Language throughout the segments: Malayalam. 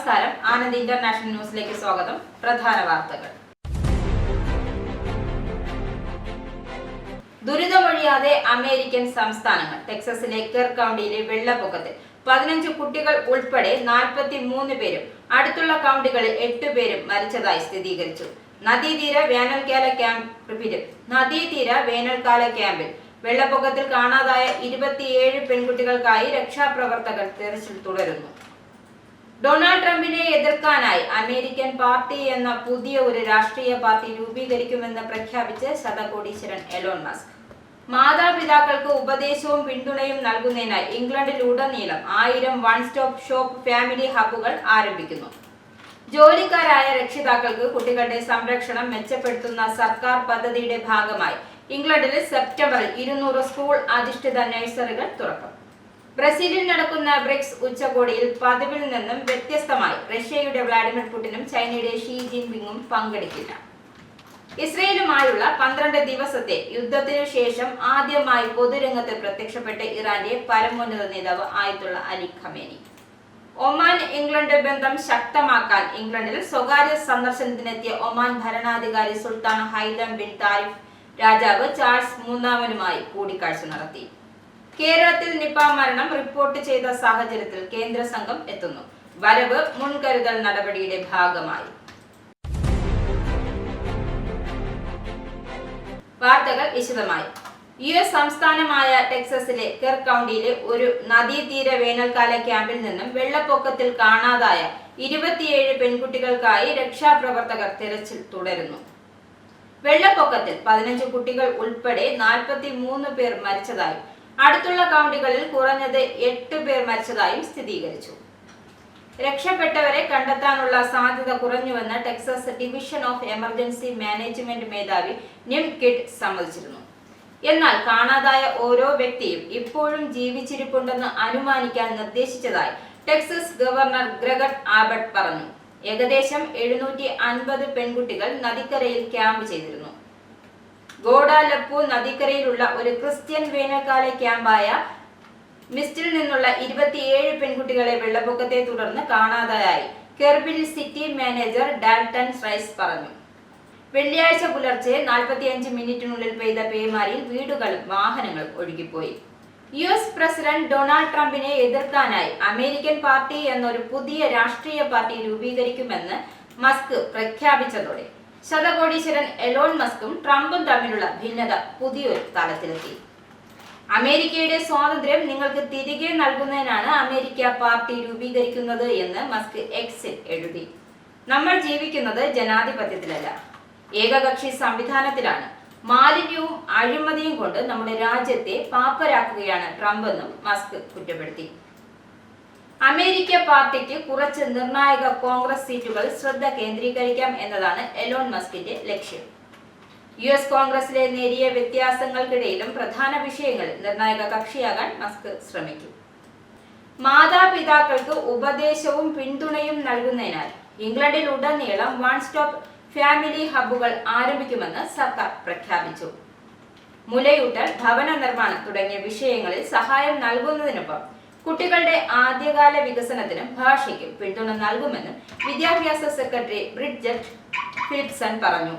നമസ്കാരം, ആനന്ദ് ഇന്റർനാഷണൽ ന്യൂസിലേക്ക് സ്വാഗതം. പ്രധാന വാർത്തകൾ. ദുരിതമൊഴിയാതെ അമേരിക്കൻ സംസ്ഥാനങ്ങൾ. ടെക്സസിലെ കെർ കൗണ്ടിയിലെ വെള്ളപ്പൊക്കത്തിൽ 15 കുട്ടികൾ ഉൾപ്പെടെ 43 പേരും അടുത്തുള്ള കൗണ്ടികളിൽ 8 പേരും മരിച്ചതായി സ്ഥിരീകരിച്ചു. നദീതീര വേനൽക്കാല ക്യാമ്പിൽ വെള്ളപ്പൊക്കത്തിൽ കാണാതായ 27 പെൺകുട്ടികൾക്കായി രക്ഷാപ്രവർത്തകർ തെരച്ചിൽ തുടരുന്നു. ഡൊണാൾഡ് ട്രംപിനെ എതിർക്കാനായി അമേരിക്കൻ പാർട്ടി എന്ന പുതിയ ഒരു രാഷ്ട്രീയ പാർട്ടി രൂപീകരിക്കുമെന്ന് പ്രഖ്യാപിച്ച് ശതകോടീശ്വരൻ എലോൺ മസ്ക്. മാതാപിതാക്കൾക്ക് ഉപദേശവും പിന്തുണയും നൽകുന്നതിനായി ഇംഗ്ലണ്ടിലുടനീളം 1000 വൺ സ്റ്റോപ്പ് ഷോപ്പ് ഫാമിലി ഹബ്ബുകൾ ആരംഭിക്കുന്നു. ജോലിക്കാരായ രക്ഷിതാക്കൾക്ക് കുട്ടികളുടെ സംരക്ഷണം മെച്ചപ്പെടുത്തുന്ന സർക്കാർ പദ്ധതിയുടെ ഭാഗമായി ഇംഗ്ലണ്ടിൽ സെപ്റ്റംബറിൽ 200 സ്കൂൾ അധിഷ്ഠിത നഴ്സറികൾ തുറക്കും. ബ്രസീലിൽ നടക്കുന്ന ബ്രിക്സ് ഉച്ചകോടിയിൽ പതിവിൽ നിന്നും വ്യത്യസ്തമായി റഷ്യയുടെ വ്ളാഡിമിർ പുടിനും ചൈനയുടെ ഷീ ജിൻപിങ്ങും പങ്കെടുക്കില്ല. ഇസ്രയേലുമായുള്ള 12 ദിവസത്തെ യുദ്ധത്തിനു ശേഷം ആദ്യമായി പൊതുരംഗത്ത് പ്രത്യക്ഷപ്പെട്ട ഇറാന്റെ പരമോന്നത നേതാവ് ആയത്തുള്ള അലി ഖമേനി. ഒമാൻ ഇംഗ്ലണ്ട് ബന്ധം ശക്തമാക്കാൻ ഇംഗ്ലണ്ടിൽ സ്വകാര്യ സന്ദർശനത്തിനെത്തിയ ഒമാൻ ഭരണാധികാരി സുൽത്താൻ ഹൈതം ബിൻ താരിഫ് രാജാവ് ചാൾസ് മൂന്നാമനുമായി കൂടിക്കാഴ്ച നടത്തി. കേരളത്തിൽ നിപ മരണം റിപ്പോർട്ട് ചെയ്ത സാഹചര്യത്തിൽ കേന്ദ്ര സംഘം എത്തുന്നു. വരവ് മുൻകരുതൽ നടപടിയുടെ ഭാഗമായി. വാർത്തകൾ വിശദമായി. US സംസ്ഥാനമായ ടെക്സസിലെ കെർ കൗണ്ടിയിലെ ഒരു നദീതീര വേനൽക്കാല ക്യാമ്പിൽ നിന്നും വെള്ളപ്പൊക്കത്തിൽ കാണാതായ 27 പെൺകുട്ടികൾക്കായി രക്ഷാപ്രവർത്തകർ തിരച്ചിൽ തുടരുന്നു. വെള്ളപ്പൊക്കത്തിൽ 15 കുട്ടികൾ ഉൾപ്പെടെ 43 പേർ മരിച്ചതായും അടുത്തുള്ള കൗണ്ടികളിൽ കുറഞ്ഞത് 8 പേർ മരിച്ചതായും സ്ഥിരീകരിച്ചു. രക്ഷപ്പെട്ടവരെ കണ്ടെത്താനുള്ള സാധ്യത കുറഞ്ഞുവെന്ന് Texas division of emergency management മേധാവി നിം കിഡ് സമ്മതിച്ചിരുന്നു. എന്നാൽ കാണാതായ ഓരോ വ്യക്തിയും ഇപ്പോഴും ജീവിച്ചിരിപ്പുണ്ടെന്ന് അനുമാനിക്കാൻ നിർദ്ദേശിച്ചതായി ടെക്സസ് ഗവർണർ ഗ്രെഗർ ആബട്ട് പറഞ്ഞു. ഏകദേശം 750 പെൺകുട്ടികൾ നദിക്കരയിൽ ക്യാമ്പ് ചെയ്തിരുന്നു. ഗോഡാലപ്പു നദിക്കരയിലുള്ള ഒരു ക്രിസ്ത്യൻ വേനൽക്കാല ക്യാമ്പായ മിസ്റ്റിൽ നിന്നുള്ള 27 പെൺകുട്ടികളെ വെള്ളപ്പൊക്കത്തെ തുടർന്ന് കാണാതായി കെർബിൽ സിറ്റി മാനേജർ ഡാൽട്ടൺ റൈസ് പറഞ്ഞു. വെള്ളിയാഴ്ച പുലർച്ചെ 45 മിനിറ്റിനുള്ളിൽ പെയ്ത പേമാരിയിൽ വീടുകളും വാഹനങ്ങളും ഒഴുകിപ്പോയി. US പ്രസിഡന്റ് ഡൊണാൾഡ് ട്രംപിനെ എതിർക്കാനായി അമേരിക്കൻ പാർട്ടി എന്നൊരു പുതിയ രാഷ്ട്രീയ പാർട്ടി രൂപീകരിക്കുമെന്ന് മസ്ക് പ്രഖ്യാപിച്ചതോടെ ശതകോടീശ്വരൻ എലോൺ മസ്കും ട്രംപും തമ്മിലുള്ള ഭിന്നത പുതിയൊരു തലത്തിലെത്തി. അമേരിക്കയുടെ സ്വാതന്ത്ര്യം നിങ്ങൾക്ക് തിരികെ നൽകുന്നതിനാണ് അമേരിക്ക പാർട്ടി രൂപീകരിക്കുന്നത് എന്ന് മസ്ക് എക്സിൽ എഴുതി. നമ്മൾ ജീവിക്കുന്നത് ജനാധിപത്യത്തിലല്ല, ഏകകക്ഷി സംവിധാനത്തിലാണ്. മാലിന്യവും അഴിമതിയും കൊണ്ട് നമ്മുടെ രാജ്യത്തെ പാപ്പരാക്കുകയാണ് ട്രംപ് എന്നും മസ്ക് കുറ്റപ്പെടുത്തി. അമേരിക്ക പാർട്ടിക്ക് കുറച്ച് നിർണായക കോൺഗ്രസ് സീറ്റുകൾ ശ്രദ്ധ കേന്ദ്രീകരിക്കാം എന്നതാണ് എലോൺ മസ്കിന്റെ ലക്ഷ്യം. US കോൺഗ്രസിലെ നേരിയ വ്യത്യാസങ്ങൾക്കിടയിലും പ്രധാന വിഷയങ്ങളിൽ നിർണായക കക്ഷിയാകാൻ മസ്ക് ശ്രമിക്കും. മാതാപിതാക്കൾക്ക് ഉപദേശവും പിന്തുണയും നൽകുന്നതിനാൽ ഇംഗ്ലണ്ടിൽ ഉടനീളം വൺ സ്റ്റോപ്പ് ഫാമിലി ഹബ്ബുകൾ ആരംഭിക്കുമെന്ന് സർക്കാർ പ്രഖ്യാപിച്ചു. മുലയൂട്ടൽ, ഭവന നിർമ്മാണം തുടങ്ങിയ വിഷയങ്ങളിൽ സഹായം നൽകുന്നതിനൊപ്പം കുട്ടികളുടെ ആദ്യകാല വികസനത്തിനും ഭാഷയ്ക്കും പിന്തുണ നൽകുമെന്നും വിദ്യാഭ്യാസ സെക്രട്ടറി ബ്രിഡ്ജറ്റ് ഫിലിപ്സൺ പറഞ്ഞു.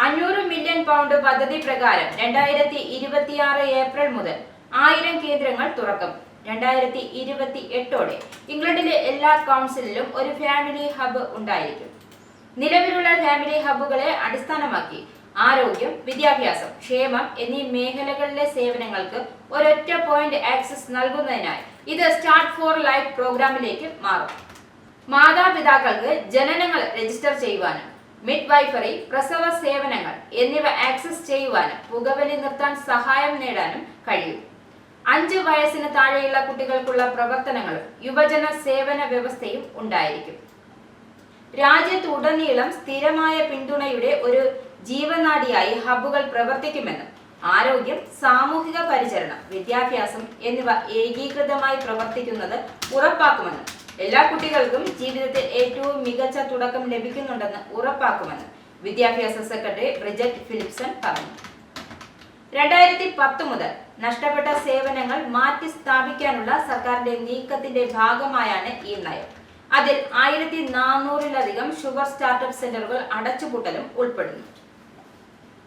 500 മില്യൺ പൗണ്ട് പദ്ധതി പ്രകാരം 2026 ഏപ്രിൽ മുതൽ 1000 കേന്ദ്രങ്ങൾ തുറക്കും. 2028ഓടെ ഇംഗ്ലണ്ടിലെ എല്ലാ കൗൺസിലിലും ഒരു ഫാമിലി ഹബ്ബ് ഉണ്ടായിരിക്കും. നിലവിലുള്ള ഫാമിലി ഹബ്ബുകളെ അടിസ്ഥാനമാക്കി ആരോഗ്യം, വിദ്യാഭ്യാസം, ക്ഷേമം എന്നീ മേഖലകളിലെ സേവനങ്ങൾക്ക് ഒരൊറ്റ പോയിന്റ് ആക്സസ് നൽകുന്നതിനായി ഇത് സ്റ്റാർട്ട് ഫോർ ലൈഫ് പ്രോഗ്രാമിലേക്ക് മാറും. മാതാപിതാക്കൾക്ക് ജനനങ്ങൾ രജിസ്റ്റർ ചെയ്യുവാനും മിഡ്വൈഫറി, പ്രസവ സേവനങ്ങൾ എന്നിവ ആക്സസ് ചെയ്യുവാനും പുകവലി നിർത്താൻ സഹായം നേടാനും കഴിയും. 5 വയസ്സിന് താഴെയുള്ള കുട്ടികൾക്കുള്ള പ്രവർത്തനങ്ങളും യുവജന സേവന വ്യവസ്ഥയും ഉണ്ടായിരിക്കും. രാജ്യത്തുടനീളം സ്ഥിരമായ പിന്തുണയുടെ ഒരു ജീവനാഡിയായി ഹബ്ബുകൾ പ്രവർത്തിക്കുമെന്നും ആരോഗ്യം, സാമൂഹിക പരിചരണം, വിദ്യാഭ്യാസം എന്നിവ ഏകീകൃതമായി പ്രവർത്തിക്കുന്നത് ഉറപ്പാക്കുമെന്നും എല്ലാ കുട്ടികൾക്കും ജീവിതത്തിൽ ഏറ്റവും മികച്ച തുടക്കം ലഭിക്കുന്നുണ്ടെന്ന് ഉറപ്പാക്കുമെന്ന് വിദ്യാഭ്യാസ സെക്രട്ടറി ബ്രിഡ്ജറ്റ് ഫിലിപ്സൺ പറഞ്ഞു. 2010 മുതൽ നഷ്ടപ്പെട്ട സേവനങ്ങൾ മാറ്റി സ്ഥാപിക്കാനുള്ള സർക്കാരിന്റെ നീക്കത്തിന്റെ ഭാഗമായാണ് ഈ നയം. അതിൽ 1400-ലധികം ഷുഗർ സ്റ്റാർട്ടപ്പ് സെന്ററുകൾ അടച്ചുപൂട്ടലും ഉൾപ്പെടുന്നു.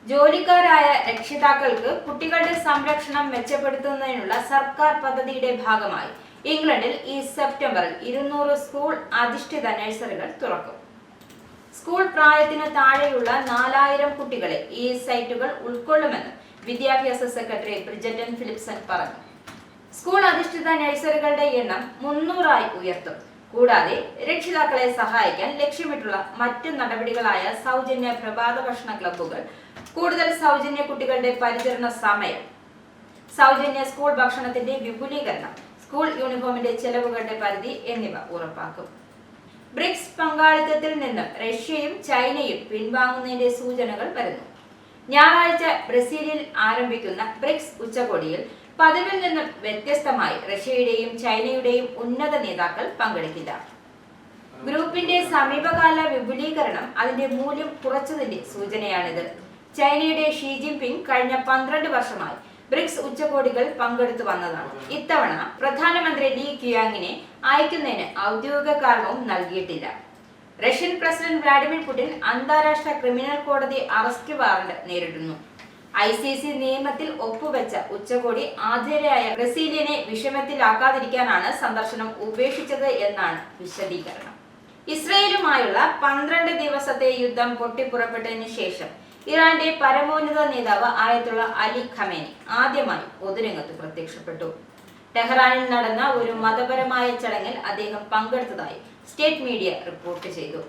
ജോലിക്കാരായ രക്ഷിതാക്കൾക്ക് കുട്ടികളുടെ സംരക്ഷണം മെച്ചപ്പെടുത്തുന്നതിനുള്ള സർക്കാർ പദ്ധതിയുടെ ഭാഗമായി ഇംഗ്ലണ്ടിൽ ഈ സെപ്റ്റംബറിൽ 200 സ്കൂൾ അധിഷ്ഠിത നഴ്സറികൾ തുറക്കും. സ്കൂൾ പ്രായത്തിന് താഴെയുള്ള 4000 കുട്ടികളെ ഈ സൈറ്റുകൾ ഉൾക്കൊള്ളുമെന്ന് വിദ്യാഭ്യാസ സെക്രട്ടറി ബ്രിജറ്റൻ ഫിലിപ്സൺ പറഞ്ഞു. സ്കൂൾ അധിഷ്ഠിത നഴ്സറികളുടെ എണ്ണം 300-ആയി ഉയർത്തും. കൂടാതെ രക്ഷിതാക്കളെ സഹായിക്കാൻ ലക്ഷ്യമിട്ടുള്ള മറ്റ് നടപടികളായ സൗജന്യ പ്രഭാത ഭക്ഷണ ക്ലബ്ബുകൾ, കൂടുതൽ സൗജന്യ കുട്ടികളുടെ പരിചരണ സമയം, സൗജന്യ സ്കൂൾ ഭക്ഷണത്തിന്റെ വിപുലീകരണം, സ്കൂൾ യൂണിഫോമിന്റെ ചെലവുകളുടെ പരിധി എന്നിവ ഉറപ്പാക്കും. ബ്രിക്സ് പങ്കാളിത്തത്തിൽ നിന്നും റഷ്യയും ചൈനയും പിൻവാങ്ങുന്നതിന്റെ സൂചനകൾ വരുന്നു. ഞായറാഴ്ച ബ്രസീലിൽ ആരംഭിക്കുന്ന ബ്രിക്സ് ഉച്ചകോടിയിൽ പതിവിൽ നിന്നും വ്യത്യസ്തമായി റഷ്യയുടെയും ചൈനയുടെയും ഉന്നത നേതാക്കൾ പങ്കെടുക്കില്ല. ഗ്രൂപ്പിന്റെ സമീപകാല വിപുലീകരണം അതിന്റെ മൂല്യം കുറച്ചതിന്റെ സൂചനയാണിത്. ചൈനയുടെ ഷീ ജിൻപിങ് കഴിഞ്ഞ 12 വർഷമായി ബ്രിക്സ് ഉച്ചകോടികൾ പങ്കെടുത്തു വന്നതാണ്. ഇത്തവണ പ്രധാനമന്ത്രി ലീ ക്യുയാങ്ങിനെ അയക്കുന്നതിന് ഔദ്യോഗിക കാരണവും നൽകിയിട്ടില്ല. റഷ്യൻ പ്രസിഡന്റ് വ്ളാഡിമിർ പുടിൻ അന്താരാഷ്ട്ര ക്രിമിനൽ കോടതി അറസ്റ്റ് വാറന്റ് നേരിടുന്നു. ICC നിയമത്തിൽ ഒപ്പുവെച്ച ഉച്ചകോടി ആതിഥേയരായ ബ്രസീലിയനെ വിഷമത്തിലാക്കാതിരിക്കാനാണ് സന്ദർശനം ഉപേക്ഷിച്ചത് എന്നാണ് വിശദീകരണം. ഇസ്രയേലുമായുള്ള 12 ദിവസത്തെ യുദ്ധം പൊട്ടിപ്പുറപ്പെട്ടതിന് ശേഷം ഇറാന്റെ പരമോന്നത നേതാവ് ആയത്തുള്ള അലി ഖമേനി ആദ്യമായി പൊതുരംഗത്ത് പ്രത്യക്ഷപ്പെട്ടു. ടെഹ്റാനിൽ നടന്ന ഒരു മതപരമായ ചടങ്ങിൽ അദ്ദേഹം പങ്കെടുത്തതായി സ്റ്റേറ്റ് മീഡിയ റിപ്പോർട്ട് ചെയ്തു.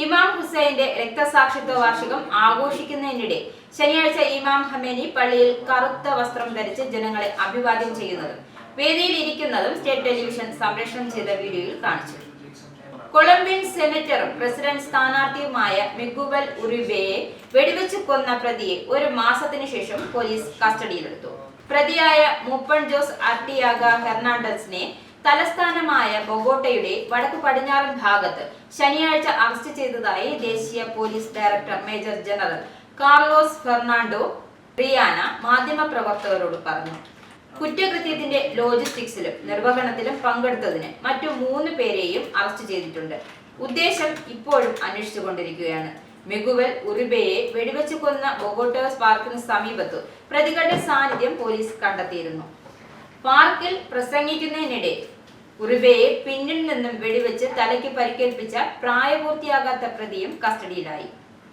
ഇമാം ഹുസൈന്റെ രക്തസാക്ഷിത്വ വാർഷികം ആഘോഷിക്കുന്നതിനിടെ ശനിയാഴ്ച ഇമാം ഖമേനി പള്ളിയിൽ കറുത്ത വസ്ത്രം ധരിച്ച് ജനങ്ങളെ അഭിവാദ്യം ചെയ്യുന്നതും വേദിയിൽ ഇരിക്കുന്നതും സ്റ്റേറ്റ് ടെലിവിഷൻ സംപ്രേഷണം ചെയ്ത വീഡിയോയിൽ കാണിച്ചു. കൊളംബിയൻ സെനറ്ററും പ്രസിഡന്റ് സ്ഥാനാർത്ഥിയുമായ മിഗുവൽ ഉറിബെയെ വെടിവെച്ച് കൊന്ന പ്രതിയെ 1 മാസത്തിനു ശേഷം പോലീസ് കസ്റ്റഡിയിലെടുത്തു. പ്രതിയായ മൂപ്പൺ ജോസ് അർട്ടിയാഗ ഹെർണാണ്ടസിനെ തലസ്ഥാനമായ ബൊഗോട്ടയുടെ വടക്കു പടിഞ്ഞാറൻ ഭാഗത്ത് ശനിയാഴ്ച അറസ്റ്റ് ചെയ്തതായി ദേശീയ police director major general Carlos Fernando Riyana മാധ്യമപ്രവർത്തകരോട് പറഞ്ഞു. കുറ്റകൃത്യത്തിന്റെ ലോജിസ്റ്റിക്സിലും നിർവഹണത്തിലും പങ്കെടുത്തതിന് മറ്റു 3 പേരെയും അറസ്റ്റ് ചെയ്തിട്ടുണ്ട്. ഉദ്ദേശം ഇപ്പോഴും അന്വേഷിച്ചുകൊണ്ടിരിക്കുകയാണ്. മിഗുവൽ ഉറിബെയെ വെടിവെച്ച് കൊന്ന ബൊഗോട്ടോസ് പാർക്കിന് സമീപത്തു പ്രതികളുടെ സാന്നിധ്യം പോലീസ് കണ്ടെത്തിയിരുന്നു. പാർക്കിൽ പ്രസംഗിക്കുന്നതിനിടെ ഉറിബെയെ പിന്നിൽ നിന്നും വെടിവെച്ച് തലയ്ക്ക് പരിക്കേൽപ്പിച്ച പ്രായപൂർത്തിയാകാത്ത പ്രതിയും കസ്റ്റഡിയിലായി.